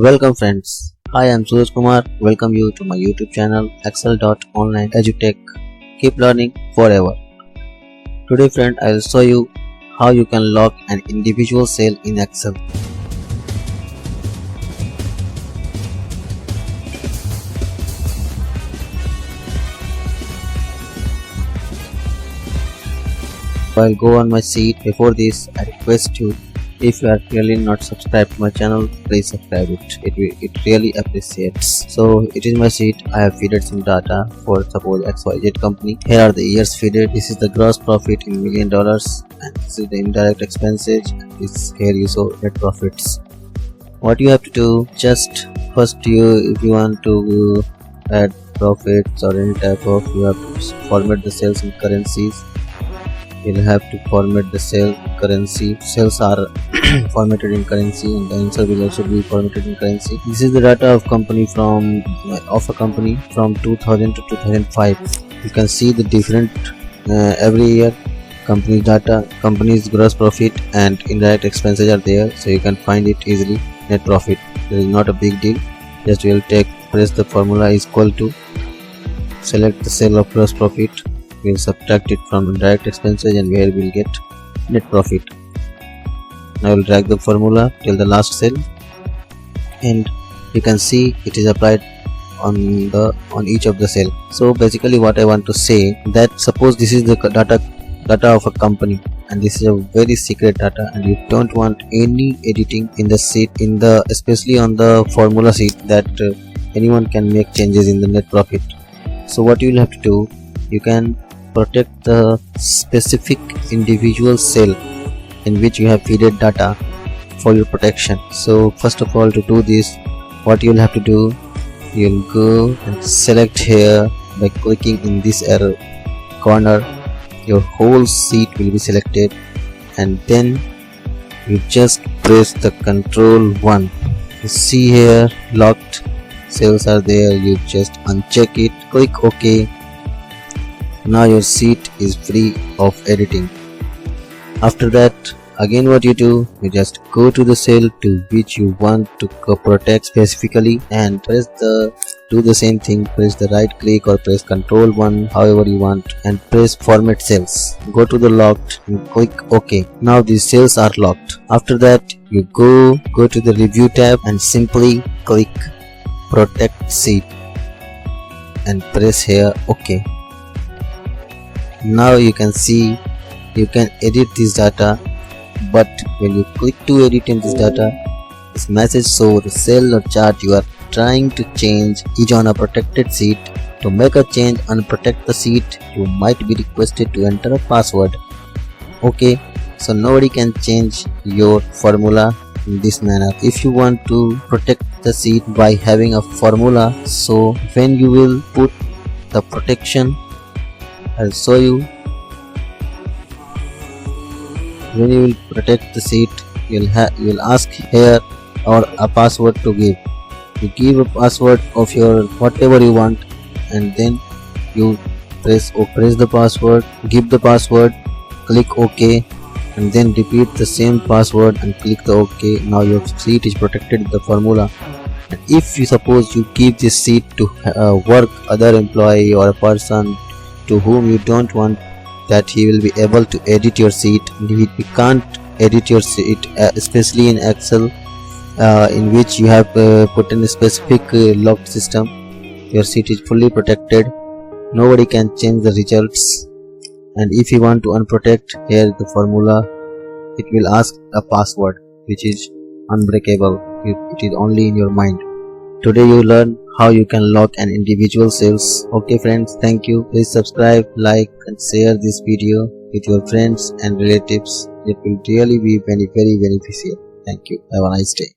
Welcome friends. Hi, I'm Suraj Kumar. Welcome you to my YouTube channel Excel.online Edutech. Keep learning forever. Today friend, I will show you how you can log an individual cell in Excel. I'll go on my sheet. Before this, I request you, if you are really not subscribed to my channel, please subscribe it. It really appreciates. So it is my sheet. I have fed some data for suppose XYZ company. Here are the years fed. This is the gross profit in $1 million, and this is the indirect expenses. This here you saw net profits. What you have to do, just first if you want to add profits or any type of, you have to format the cells in currencies. You'll have to format the cell currency. Cells are formatted in currency, and the answer will also be formatted in currency. This is the data of a company from 2000 to 2005. You can see the different every year company data, company's gross profit and indirect expenses are there, so you can find it easily. Net profit, there is not a big deal. Just we'll press the formula is equal to, select the cell of gross profit. We'll subtract it from indirect expenses, and where we'll get net profit. Now we'll drag the formula till the last cell, and you can see it is applied on each of the cell. So basically what I want to say, that suppose this is the data of a company, and this is a very secret data, and you don't want any editing in the sheet, especially on the formula sheet, that anyone can make changes in the net profit. So what you will have to do, you can protect the specific individual cell in which you have fed data for your protection. So first of all, to do this, what you will have to do, you'll go and select here by clicking in this arrow corner. Your whole sheet will be selected, and then you just press the Control 1. You see here locked cells are there. You just uncheck it, click OK. Now your sheet is free of editing. After that, again what you do, you just go to the cell to which you want to protect specifically, and do the same thing. Press the right click or press Control 1, however you want, and press Format Cells. Go to the locked and click OK. Now these cells are locked. After that, you go to the Review tab and simply click Protect Sheet and press here OK. Now you can see you can edit this data, but when you click to edit in this data, this message shows the cell or chart you are trying to change is on a protected sheet. To make a change and protect the sheet, you might be requested to enter a password. Okay, so nobody can change your formula in this manner. If you want to protect the sheet by having a formula, so when you will put the protection, I'll show you. When you will protect the sheet, you will ask here or a password to give. You give a password of your whatever you want, and then you press the password, give the password, click OK, and then repeat the same password and click the OK. Now your sheet is protected with the formula. And if you suppose you give this sheet to work other employee or a person to whom you don't want that he will be able to edit your sheet, we can't edit your sheet, especially in Excel, in which you have put in a specific locked system. Your sheet is fully protected. Nobody can change the results. And if you want to unprotect, here the formula, it will ask a password which is unbreakable. It is only in your mind. Today you learn how you can lock an individual cells. Okay friends, thank you. Please subscribe, like and share this video with your friends and relatives. It will really be very beneficial. Thank you. Have a nice day.